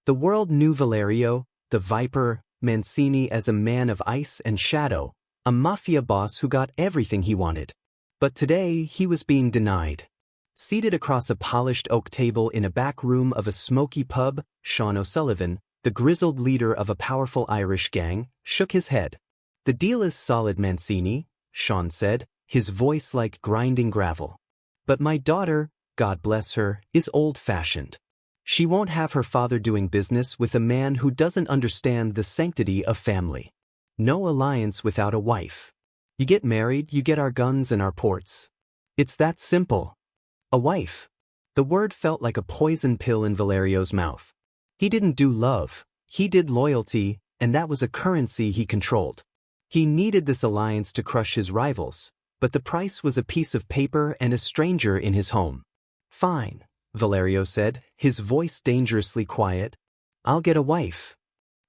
The world knew Valerio, the Viper, Mancini as a man of ice and shadow, a mafia boss who got everything he wanted. But today he was being denied. Seated across a polished oak table in a back room of a smoky pub, Sean O'Sullivan, the grizzled leader of a powerful Irish gang, shook his head. "The deal is solid, Mancini," Sean said, his voice like grinding gravel. "But my daughter, God bless her, is old-fashioned. She won't have her father doing business with a man who doesn't understand the sanctity of family. No alliance without a wife. You get married, you get our guns and our ports. It's that simple." A wife. The word felt like a poison pill in Valerio's mouth. He didn't do love, he did loyalty, and that was a currency he controlled. He needed this alliance to crush his rivals, but the price was a piece of paper and a stranger in his home. "Fine," Valerio said, his voice dangerously quiet. "I'll get a wife."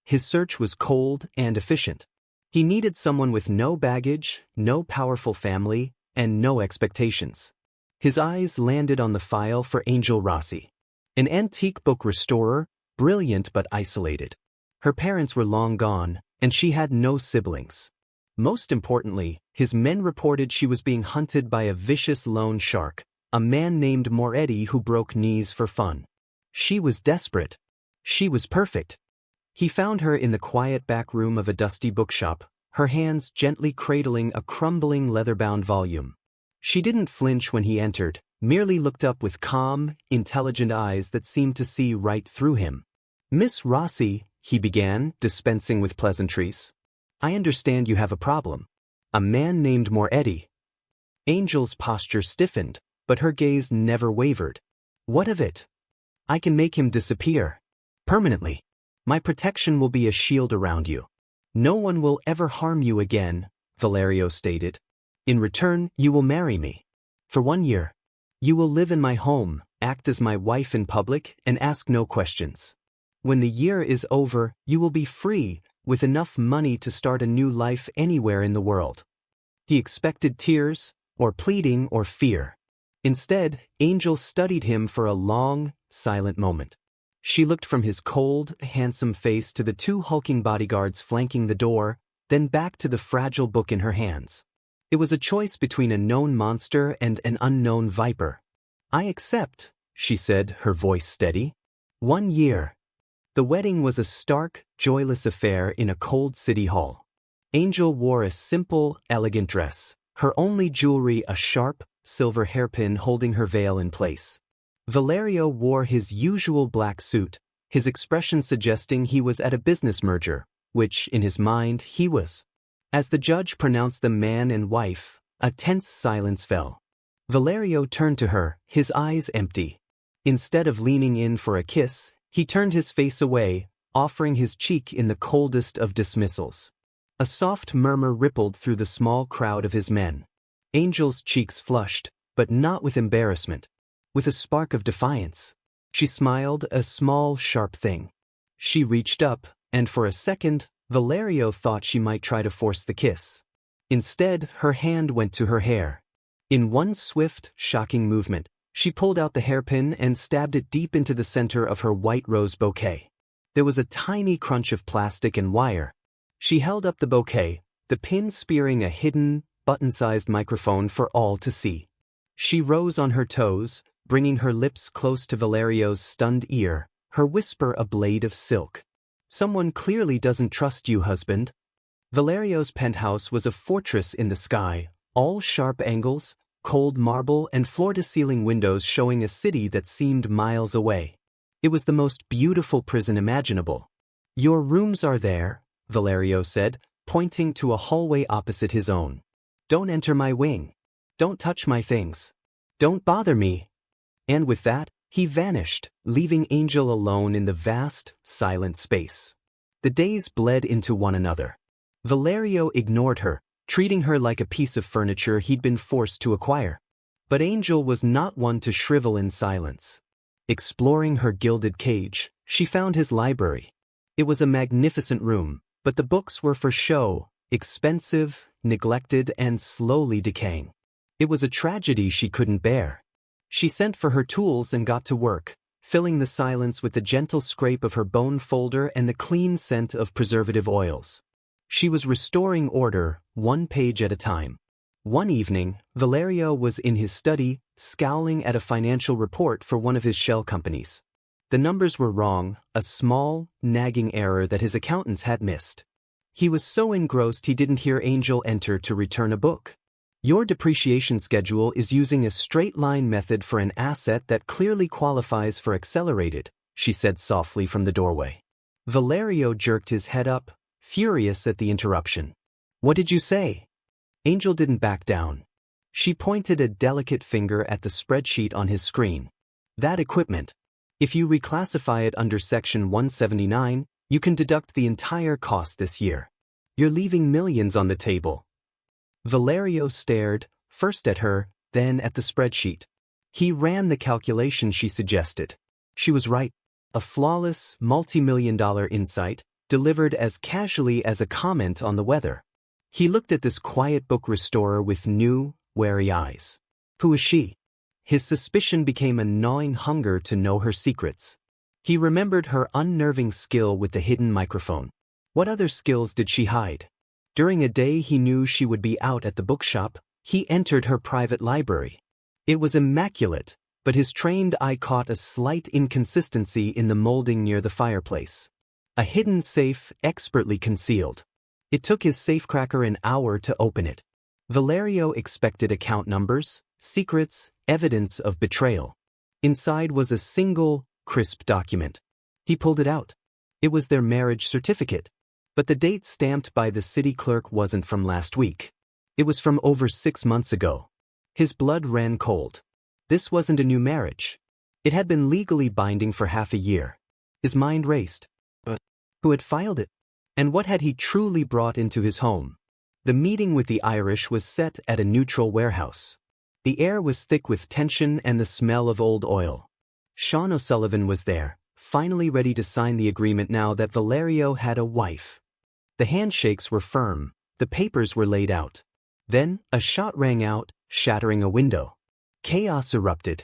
His search was cold and efficient. He needed someone with no baggage, no powerful family, and no expectations. His eyes landed on the file for Angel Rossi. An antique book restorer, brilliant but isolated. Her parents were long gone, and she had no siblings. Most importantly, his men reported she was being hunted by a vicious loan shark, a man named Moretti who broke knees for fun. She was desperate. She was perfect. He found her in the quiet back room of a dusty bookshop, her hands gently cradling a crumbling leather-bound volume. She didn't flinch when he entered, merely looked up with calm, intelligent eyes that seemed to see right through him. "Miss Rossi," he began, dispensing with pleasantries. "I understand you have a problem. A man named Moretti." Angel's posture stiffened, but her gaze never wavered. "What of it?" "I can make him disappear. Permanently. My protection will be a shield around you. No one will ever harm you again," Valerio stated. "In return, you will marry me. For 1 year. You will live in my home, act as my wife in public, and ask no questions. When the year is over, you will be free, with enough money to start a new life anywhere in the world." He expected tears, or pleading, or fear. Instead, Angel studied him for a long, silent moment. She looked from his cold, handsome face to the 2 hulking bodyguards flanking the door, then back to the fragile book in her hands. It was a choice between a known monster and an unknown viper. "I accept," she said, her voice steady. 1 year. The wedding was a stark, joyless affair in a cold city hall. Angel wore a simple, elegant dress, her only jewelry a sharp, silver hairpin holding her veil in place. Valerio wore his usual black suit, his expression suggesting he was at a business merger, which, in his mind, he was. As the judge pronounced them man and wife, a tense silence fell. Valerio turned to her, his eyes empty. Instead of leaning in for a kiss, he turned his face away, offering his cheek in the coldest of dismissals. A soft murmur rippled through the small crowd of his men. Angel's cheeks flushed, but not with embarrassment. With a spark of defiance. She smiled, a small, sharp thing. She reached up, and for a second, Valerio thought she might try to force the kiss. Instead, her hand went to her hair. In one swift, shocking movement, she pulled out the hairpin and stabbed it deep into the center of her white rose bouquet. There was a tiny crunch of plastic and wire. She held up the bouquet, the pin spearing a hidden, button-sized microphone for all to see. She rose on her toes, bringing her lips close to Valerio's stunned ear, her whisper a blade of silk. "Someone clearly doesn't trust you, husband." Valerio's penthouse was a fortress in the sky, all sharp angles, cold marble and floor-to-ceiling windows showing a city that seemed miles away. It was the most beautiful prison imaginable. "Your rooms are there," Valerio said, pointing to a hallway opposite his own. "Don't enter my wing. Don't touch my things. Don't bother me." And with that, he vanished, leaving Angel alone in the vast, silent space. The days bled into one another. Valerio ignored her, treating her like a piece of furniture he'd been forced to acquire. But Angel was not one to shrivel in silence. Exploring her gilded cage, she found his library. It was a magnificent room, but the books were for show, expensive, neglected, and slowly decaying. It was a tragedy she couldn't bear. She sent for her tools and got to work, filling the silence with the gentle scrape of her bone folder and the clean scent of preservative oils. She was restoring order, one page at a time. One evening, Valerio was in his study, scowling at a financial report for one of his shell companies. The numbers were wrong, a small, nagging error that his accountants had missed. He was so engrossed he didn't hear Angel enter to return a book. Your depreciation schedule is using a straight-line method for an asset that clearly qualifies for accelerated, she said softly from the doorway. Valerio jerked his head up, furious at the interruption. What did you say? Angel didn't back down. She pointed a delicate finger at the spreadsheet on his screen. That equipment. If you reclassify it under Section 179, you can deduct the entire cost this year. You're leaving millions on the table. Valerio stared, first at her, then at the spreadsheet. He ran the calculation she suggested. She was right. A flawless, multi-million-dollar insight, delivered as casually as a comment on the weather. He looked at this quiet book restorer with new, wary eyes. Who is she? His suspicion became a gnawing hunger to know her secrets. He remembered her unnerving skill with the hidden microphone. What other skills did she hide? During a day he knew she would be out at the bookshop, he entered her private library. It was immaculate, but his trained eye caught a slight inconsistency in the molding near the fireplace. A hidden safe expertly concealed. It took his safecracker an hour to open it. Valerio expected account numbers, secrets, evidence of betrayal. Inside was a single, crisp document. He pulled it out. It was their marriage certificate. But the date stamped by the city clerk wasn't from last week. It was from over 6 months ago. His blood ran cold. This wasn't a new marriage. It had been legally binding for half a year. His mind raced. But who had filed it? And what had he truly brought into his home? The meeting with the Irish was set at a neutral warehouse. The air was thick with tension and the smell of old oil. Sean O'Sullivan was there, finally ready to sign the agreement now that Valerio had a wife. The handshakes were firm, the papers were laid out. Then, a shot rang out, shattering a window. Chaos erupted.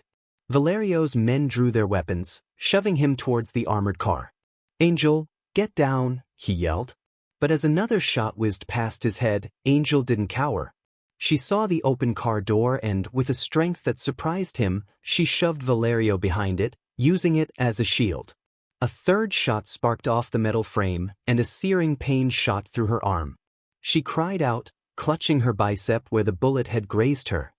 Valerio's men drew their weapons, shoving him towards the armored car. Angel, get down, he yelled. But as another shot whizzed past his head, Angel didn't cower. She saw the open car door and, with a strength that surprised him, she shoved Valerio behind it, using it as a shield. A third shot sparked off the metal frame, and a searing pain shot through her arm. She cried out, clutching her bicep where the bullet had grazed her.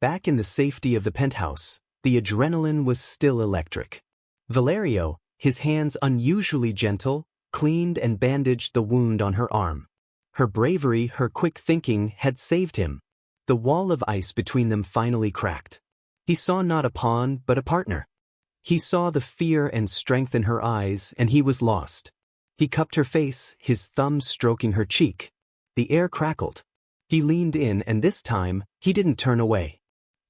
Back in the safety of the penthouse, the adrenaline was still electric. Valerio, his hands unusually gentle, cleaned and bandaged the wound on her arm. Her bravery, her quick thinking, had saved him. The wall of ice between them finally cracked. He saw not a pawn, but a partner. He saw the fear and strength in her eyes, and he was lost. He cupped her face, his thumb stroking her cheek. The air crackled. He leaned in, and this time, he didn't turn away.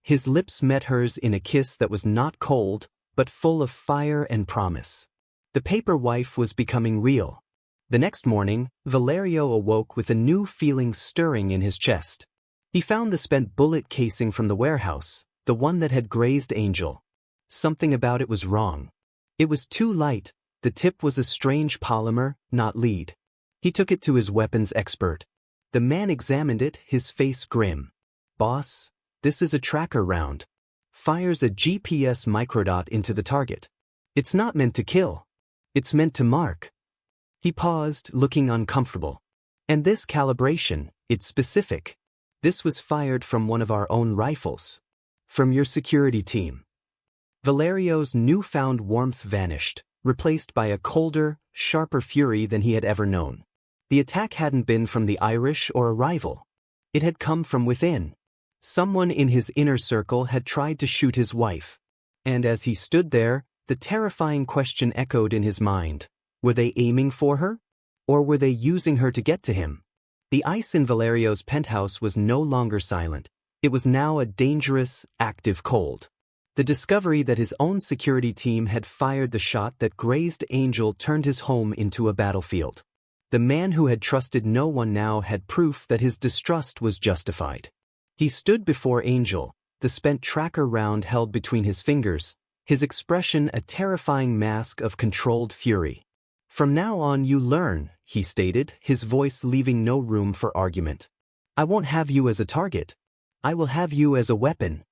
His lips met hers in a kiss that was not cold, but full of fire and promise. The paper wife was becoming real. The next morning, Valerio awoke with a new feeling stirring in his chest. He found the spent bullet casing from the warehouse, the one that had grazed Angel. Something about it was wrong. It was too light, the tip was a strange polymer, not lead. He took it to his weapons expert. The man examined it, his face grim. Boss, this is a tracker round. Fires a GPS microdot into the target. It's not meant to kill. It's meant to mark. He paused, looking uncomfortable. And this calibration, it's specific. This was fired from one of our own rifles. From your security team. Valerio's newfound warmth vanished, replaced by a colder, sharper fury than he had ever known. The attack hadn't been from the Irish or a rival. It had come from within. Someone in his inner circle had tried to shoot his wife. And as he stood there, the terrifying question echoed in his mind. Were they aiming for her? Or were they using her to get to him? The ice in Valerio's penthouse was no longer silent. It was now a dangerous, active cold. The discovery that his own security team had fired the shot that grazed Angel turned his home into a battlefield. The man who had trusted no one now had proof that his distrust was justified. He stood before Angel, the spent tracker round held between his fingers, his expression a terrifying mask of controlled fury. "From now on you learn," he stated, his voice leaving no room for argument. "I won't have you as a target. I will have you as a weapon."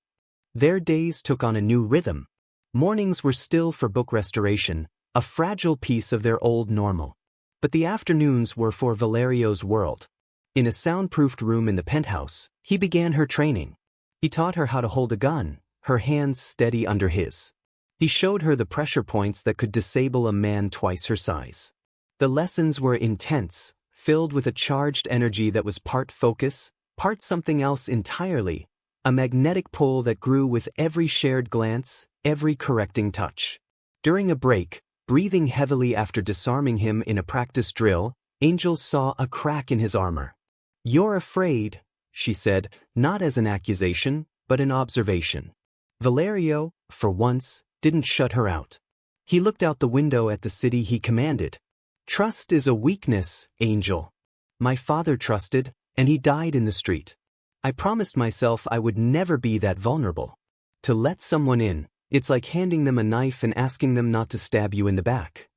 Their days took on a new rhythm. Mornings were still for book restoration, a fragile piece of their old normal. But the afternoons were for Valerio's world. In a soundproofed room in the penthouse, he began her training. He taught her how to hold a gun, her hands steady under his. He showed her the pressure points that could disable a man twice her size. The lessons were intense, filled with a charged energy that was part focus, part something else entirely, a magnetic pull that grew with every shared glance, every correcting touch. During a break, breathing heavily after disarming him in a practice drill, Angel saw a crack in his armor. "You're afraid," she said, not as an accusation, but an observation. Valerio, for once, didn't shut her out. He looked out the window at the city he commanded. "Trust is a weakness, Angel. My father trusted, and he died in the street. I promised myself I would never be that vulnerable. To let someone in, it's like handing them a knife and asking them not to stab you in the back."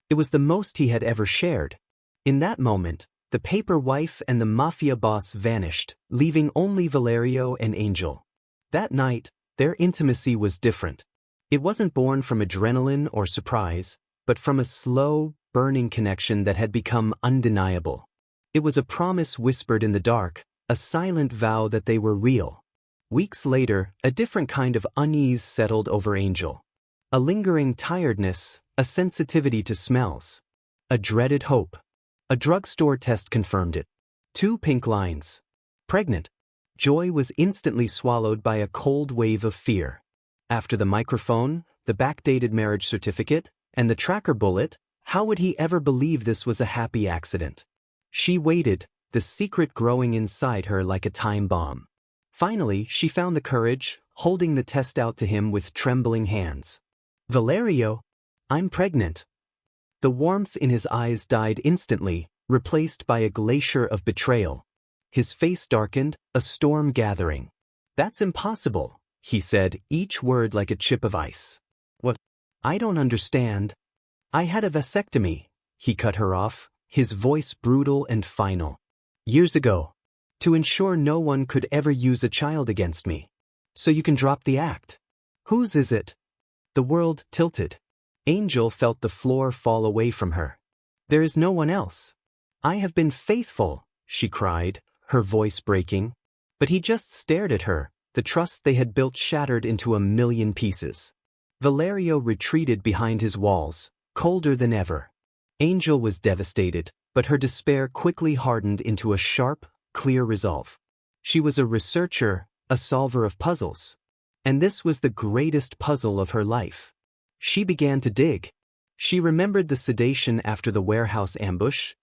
It was the most he had ever shared. In that moment, the paper wife and the mafia boss vanished, leaving only Valerio and Angel. That night, their intimacy was different. It wasn't born from adrenaline or surprise, but from a slow, burning connection that had become undeniable. It was a promise whispered in the dark, a silent vow that they were real. Weeks later, a different kind of unease settled over Angel. A lingering tiredness, a sensitivity to smells. A dreaded hope. A drugstore test confirmed it. 2 pink lines. Pregnant. Joy was instantly swallowed by a cold wave of fear. After the microphone, the backdated marriage certificate, and the tracker bullet, how would he ever believe this was a happy accident? She waited, the secret growing inside her like a time bomb. Finally, she found the courage, holding the test out to him with trembling hands. "Valerio, I'm pregnant." The warmth in his eyes died instantly, replaced by a glacier of betrayal. His face darkened, a storm gathering. "That's impossible," he said, each word like a chip of ice. "What? I don't understand." "I had a vasectomy," he cut her off, his voice brutal and final. "Years ago. To ensure no one could ever use a child against me. So you can drop the act." "Whose is it?" The world tilted. Angel felt the floor fall away from her. "There is no one else." "I have been faithful," she cried, her voice breaking. But he just stared at her, the trust they had built shattered into a million pieces. Valerio retreated behind his walls, colder than ever. Angel was devastated, but her despair quickly hardened into a sharp, clear resolve. She was a researcher, a solver of puzzles. And this was the greatest puzzle of her life. She began to dig. She remembered the sedation after the warehouse ambush,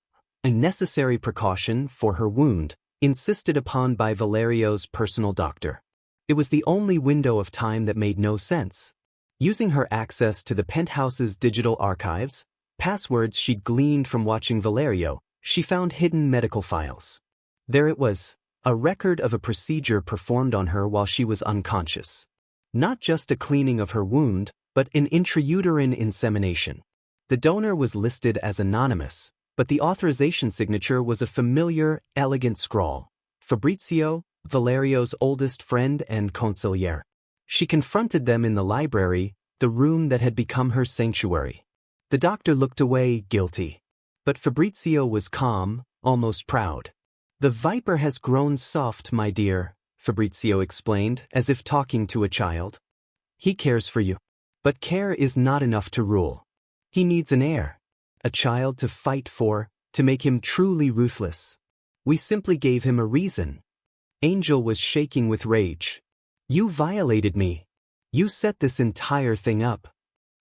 a necessary precaution for her wound, insisted upon by Valerio's personal doctor. It was the only window of time that made no sense. Using her access to the penthouse's digital archives, passwords she'd gleaned from watching Valerio, she found hidden medical files. There it was, a record of a procedure performed on her while she was unconscious. Not just a cleaning of her wound, but an intrauterine insemination. The donor was listed as anonymous, but the authorization signature was a familiar, elegant scrawl. Fabrizio, Valerio's oldest friend and consigliere. She confronted them in the library, the room that had become her sanctuary. The doctor looked away, guilty. But Fabrizio was calm, almost proud. "The viper has grown soft, my dear," Fabrizio explained, as if talking to a child. "He cares for you. But care is not enough to rule. He needs an heir. A child to fight for, to make him truly ruthless. We simply gave him a reason." Angel was shaking with rage. "You violated me. You set this entire thing up."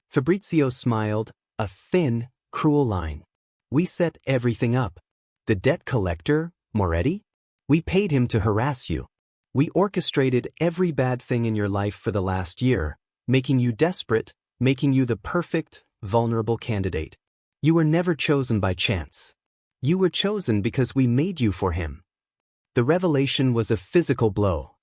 Fabrizio smiled, a thin, cruel line. "We set everything up. The debt collector, Moretti? We paid him to harass you. We orchestrated every bad thing in your life for the last year, making you desperate, making you the perfect, vulnerable candidate. You were never chosen by chance. You were chosen because we made you for him." The revelation was a physical blow.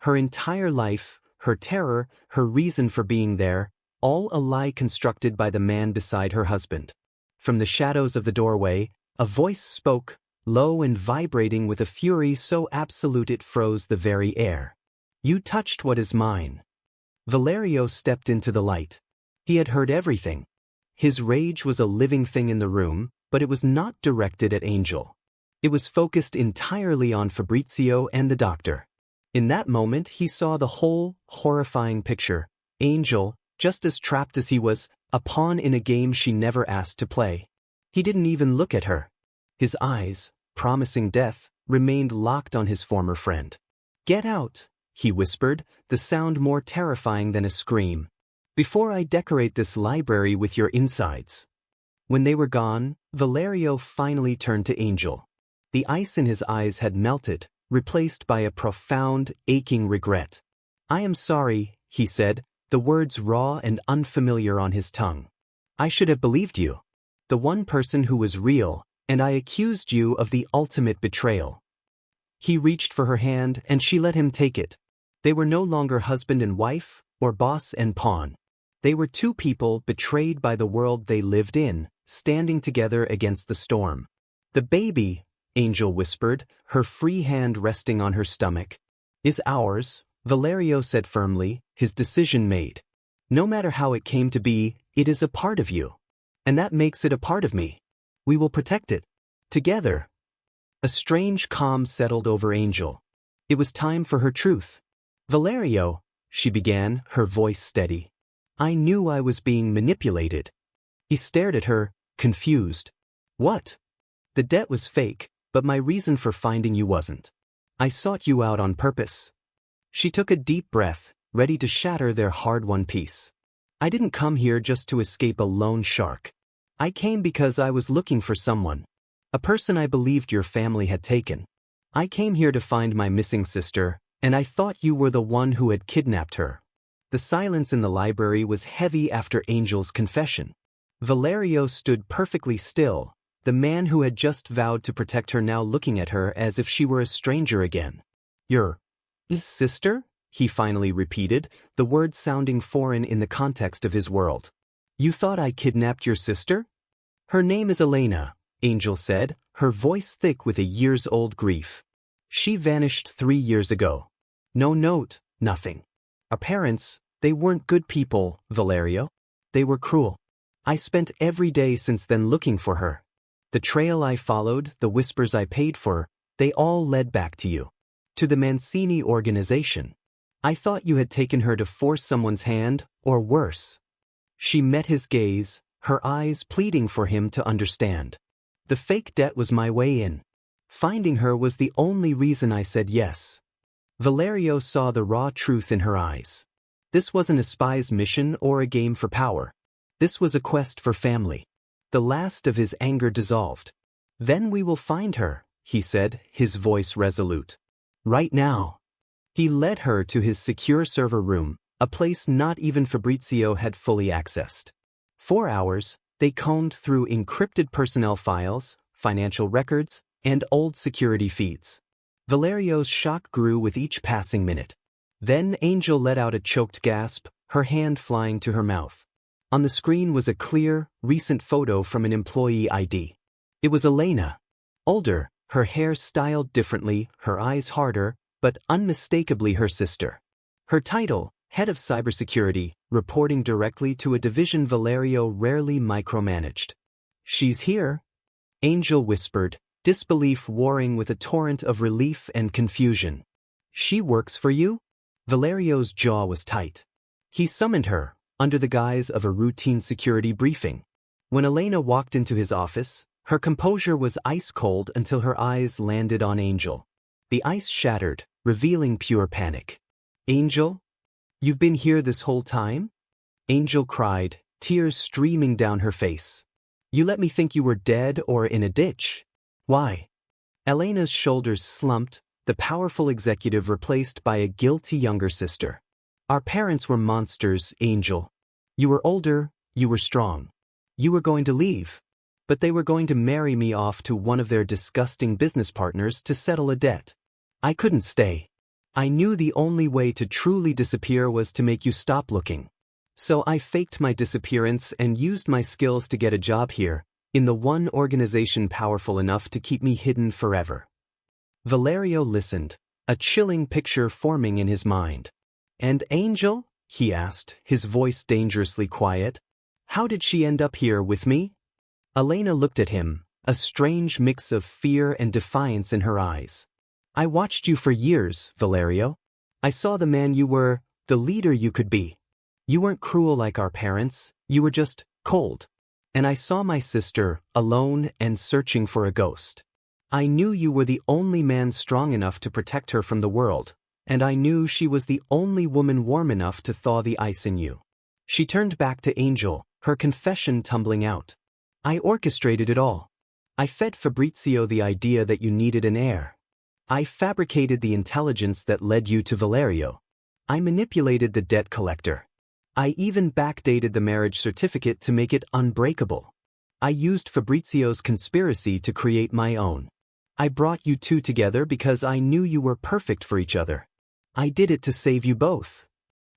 Her entire life, her terror, her reason for being there, all a lie constructed by the man beside her husband. From the shadows of the doorway, a voice spoke, low and vibrating with a fury so absolute it froze the very air. "You touched what is mine." Valerio stepped into the light. He had heard everything. His rage was a living thing in the room, but it was not directed at Angel. It was focused entirely on Fabrizio and the doctor. In that moment he saw the whole, horrifying picture. Angel, just as trapped as he was, a pawn in a game she never asked to play. He didn't even look at her. His eyes, promising death, remained locked on his former friend. "Get out," he whispered, the sound more terrifying than a scream. "Before I decorate this library with your insides." When they were gone, Valerio finally turned to Angel. The ice in his eyes had melted, replaced by a profound, aching regret. "I am sorry," he said, the words raw and unfamiliar on his tongue. "I should have believed you. The one person who was real, and I accused you of the ultimate betrayal." He reached for her hand and she let him take it. They were no longer husband and wife, or boss and pawn. They were two people betrayed by the world they lived in, standing together against the storm. "The baby," Angel whispered, her free hand resting on her stomach, "is ours," Valerio said firmly, his decision made. "No matter how it came to be, it is a part of you. And that makes it a part of me. We will protect it. Together." A strange calm settled over Angel. It was time for her truth. "Valerio," she began, her voice steady. "I knew I was being manipulated." He stared at her, confused. "What?" "The debt was fake, but my reason for finding you wasn't. I sought you out on purpose." She took a deep breath, ready to shatter their hard-won peace. "I didn't come here just to escape a lone shark. I came because I was looking for someone. A person I believed your family had taken. I came here to find my missing sister, and I thought you were the one who had kidnapped her." The silence in the library was heavy after Angel's confession. Valerio stood perfectly still, the man who had just vowed to protect her now looking at her as if she were a stranger again. "Your sister?" he finally repeated, the words sounding foreign in the context of his world. "You thought I kidnapped your sister?" "Her name is Elena," Angel said, her voice thick with a years-old grief. "She vanished 3 years ago. No note, nothing. Our parents, they weren't good people, Valerio. They were cruel. I spent every day since then looking for her. The trail I followed, the whispers I paid for, they all led back to you. To the Mancini organization. I thought you had taken her to force someone's hand, or worse." She met his gaze, her eyes pleading for him to understand. "The fake debt was my way in. Finding her was the only reason I said yes." Valerio saw the raw truth in her eyes. This wasn't a spy's mission or a game for power. This was a quest for family. The last of his anger dissolved. "Then we will find her," he said, his voice resolute. "Right now." He led her to his secure server room, a place not even Fabrizio had fully accessed. 4 hours, they combed through encrypted personnel files, financial records, and old security feeds. Valerio's shock grew with each passing minute. Then Angel let out a choked gasp, her hand flying to her mouth. On the screen was a clear, recent photo from an employee ID. It was Elena. Older, her hair styled differently, her eyes harder, but unmistakably her sister. Her title, Head of Cybersecurity, reporting directly to a division Valerio rarely micromanaged. "She's here," Angel whispered, disbelief warring with a torrent of relief and confusion. "She works for you?" Valerio's jaw was tight. He summoned her, under the guise of a routine security briefing. When Elena walked into his office, her composure was ice-cold until her eyes landed on Angel. The ice shattered, revealing pure panic. "Angel? You've been here this whole time?" Angel cried, tears streaming down her face. "You let me think you were dead or in a ditch. Why?" Elena's shoulders slumped, the powerful executive replaced by a guilty younger sister. "Our parents were monsters, Angel. You were older, you were strong. You were going to leave. But they were going to marry me off to one of their disgusting business partners to settle a debt. I couldn't stay. I knew the only way to truly disappear was to make you stop looking. So I faked my disappearance and used my skills to get a job here, in the one organization powerful enough to keep me hidden forever. Valerio listened, a chilling picture forming in his mind. And Angel? He asked, his voice dangerously quiet. How did she end up here with me? Elena looked at him, a strange mix of fear and defiance in her eyes. I watched you for years, Valerio. I saw the man you were, the leader you could be. You weren't cruel like our parents, you were just cold. And I saw my sister, alone and searching for a ghost. I knew you were the only man strong enough to protect her from the world, and I knew she was the only woman warm enough to thaw the ice in you. She turned back to Angel, her confession tumbling out. I orchestrated it all. I fed Fabrizio the idea that you needed an heir. I fabricated the intelligence that led you to Valerio. I manipulated the debt collector. I even backdated the marriage certificate to make it unbreakable. I used Fabrizio's conspiracy to create my own. I brought you two together because I knew you were perfect for each other. I did it to save you both.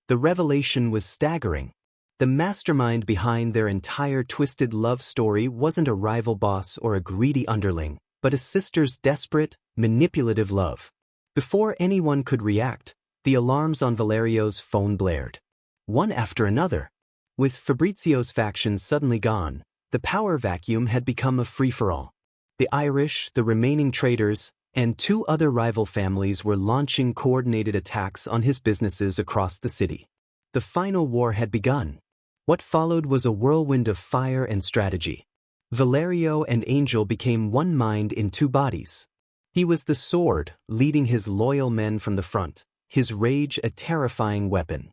The revelation was staggering. The mastermind behind their entire twisted love story wasn't a rival boss or a greedy underling, but a sister's desperate, manipulative love. Before anyone could react, the alarms on Valerio's phone blared. One after another. With Fabrizio's faction suddenly gone, the power vacuum had become a free-for-all. The Irish, the remaining traitors, and two other rival families were launching coordinated attacks on his businesses across the city. The final war had begun. What followed was a whirlwind of fire and strategy. Valerio and Angel became one mind in two bodies. He was the sword, leading his loyal men from the front, his rage a terrifying weapon.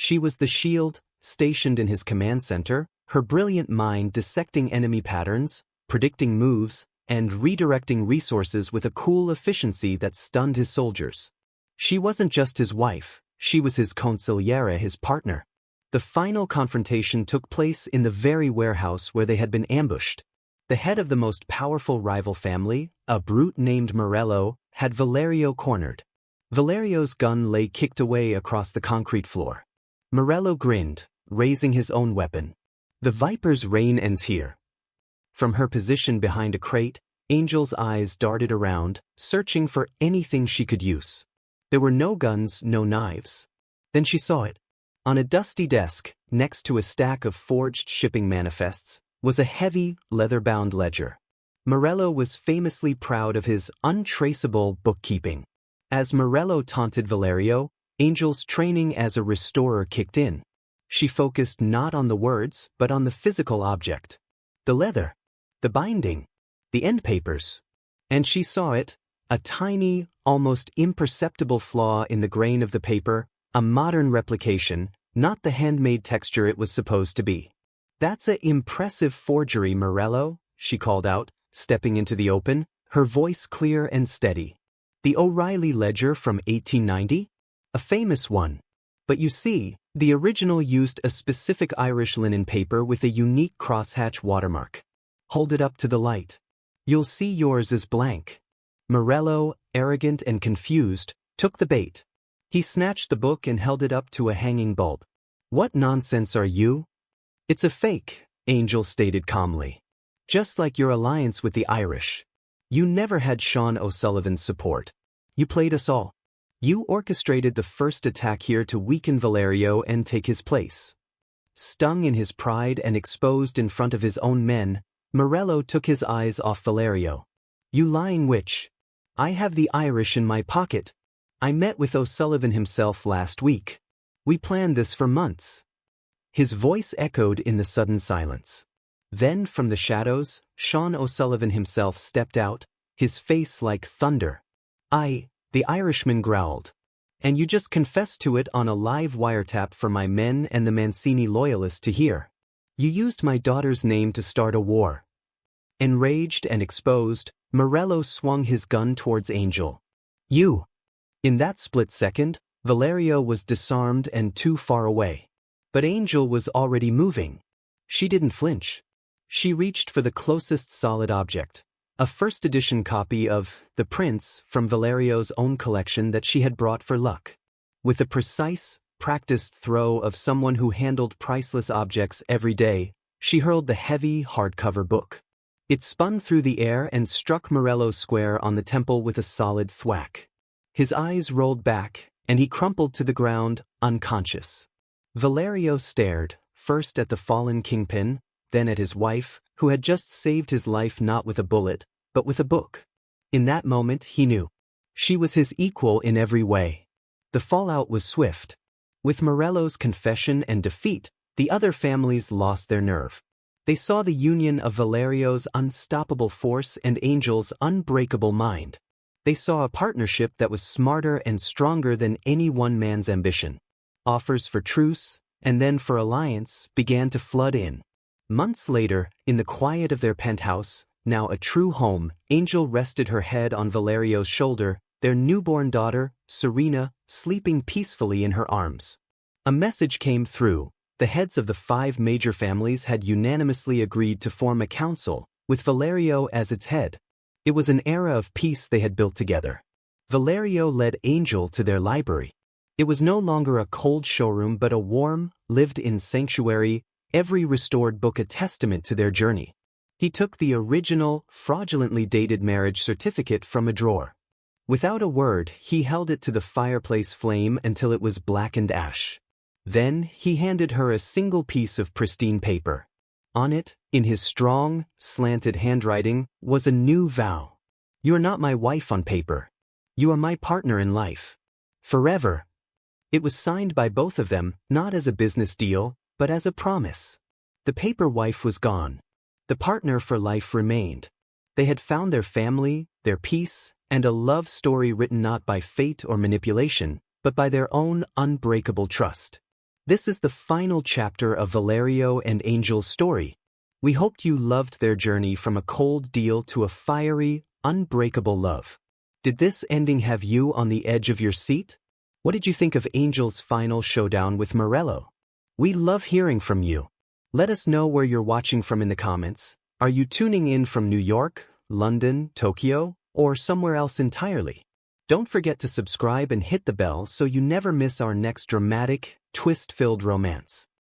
She was the shield, stationed in his command center, her brilliant mind dissecting enemy patterns, predicting moves, and redirecting resources with a cool efficiency that stunned his soldiers. She wasn't just his wife, she was his consigliere, his partner. The final confrontation took place in the very warehouse where they had been ambushed. The head of the most powerful rival family, a brute named Morello, had Valerio cornered. Valerio's gun lay kicked away across the concrete floor. Morello grinned, raising his own weapon. The Viper's reign ends here. From her position behind a crate, Angel's eyes darted around, searching for anything she could use. There were no guns, no knives. Then she saw it. On a dusty desk, next to a stack of forged shipping manifests, was a heavy, leather-bound ledger. Morello was famously proud of his untraceable bookkeeping. As Morello taunted Valerio, Angel's training as a restorer kicked in. She focused not on the words, but on the physical object. The leather. The binding. The end papers. And she saw it, a tiny, almost imperceptible flaw in the grain of the paper, a modern replication, not the handmade texture it was supposed to be. That's an impressive forgery, Morello, she called out, stepping into the open, her voice clear and steady. The O'Reilly ledger from 1890? A famous one. But you see, the original used a specific Irish linen paper with a unique crosshatch watermark. Hold it up to the light. You'll see yours is blank. Morello, arrogant and confused, took the bait. He snatched the book and held it up to a hanging bulb. What nonsense are you? It's a fake, Angel stated calmly. Just like your alliance with the Irish. You never had Sean O'Sullivan's support. You played us all. You orchestrated the first attack here to weaken Valerio and take his place. Stung in his pride and exposed in front of his own men, Morello took his eyes off Valerio. You lying witch. I have the Irish in my pocket. I met with O'Sullivan himself last week. We planned this for months. His voice echoed in the sudden silence. Then, from the shadows, Sean O'Sullivan himself stepped out, his face like thunder. The Irishman growled. And you just confessed to it on a live wiretap for my men and the Mancini loyalists to hear. You used my daughter's name to start a war. Enraged and exposed, Morello swung his gun towards Angel. You! In that split second, Valerio was disarmed and too far away. But Angel was already moving. She didn't flinch. She reached for the closest solid object. A first-edition copy of The Prince from Valerio's own collection that she had brought for luck. With a precise, practiced throw of someone who handled priceless objects every day, she hurled the heavy, hardcover book. It spun through the air and struck Morello square on the temple with a solid thwack. His eyes rolled back, and he crumpled to the ground, unconscious. Valerio stared, first at the fallen kingpin, then at his wife, who had just saved his life not with a bullet, but with a book. In that moment he knew. She was his equal in every way. The fallout was swift. With Morello's confession and defeat, the other families lost their nerve. They saw the union of Valerio's unstoppable force and Angel's unbreakable mind. They saw a partnership that was smarter and stronger than any one man's ambition. Offers for truce, and then for alliance, began to flood in. Months later, in the quiet of their penthouse, now a true home, Angel rested her head on Valerio's shoulder, their newborn daughter, Serena, sleeping peacefully in her arms. A message came through. The heads of the 5 major families had unanimously agreed to form a council, with Valerio as its head. It was an era of peace they had built together. Valerio led Angel to their library. It was no longer a cold showroom but a warm, lived-in sanctuary, every restored book a testament to their journey. He took the original, fraudulently dated marriage certificate from a drawer. Without a word, he held it to the fireplace flame until it was blackened ash. Then, he handed her a single piece of pristine paper. On it, in his strong, slanted handwriting, was a new vow. "You are not my wife on paper. You are my partner in life. Forever." It was signed by both of them, not as a business deal, but as a promise. The paper wife was gone. The partner for life remained. They had found their family, their peace, and a love story written not by fate or manipulation, but by their own unbreakable trust. This is the final chapter of Valerio and Angel's story. We hoped you loved their journey from a cold deal to a fiery, unbreakable love. Did this ending have you on the edge of your seat? What did you think of Angel's final showdown with Morello? We love hearing from you. Let us know where you're watching from in the comments. Are you tuning in from New York, London, Tokyo, or somewhere else entirely? Don't forget to subscribe and hit the bell so you never miss our next dramatic, twist-filled romance.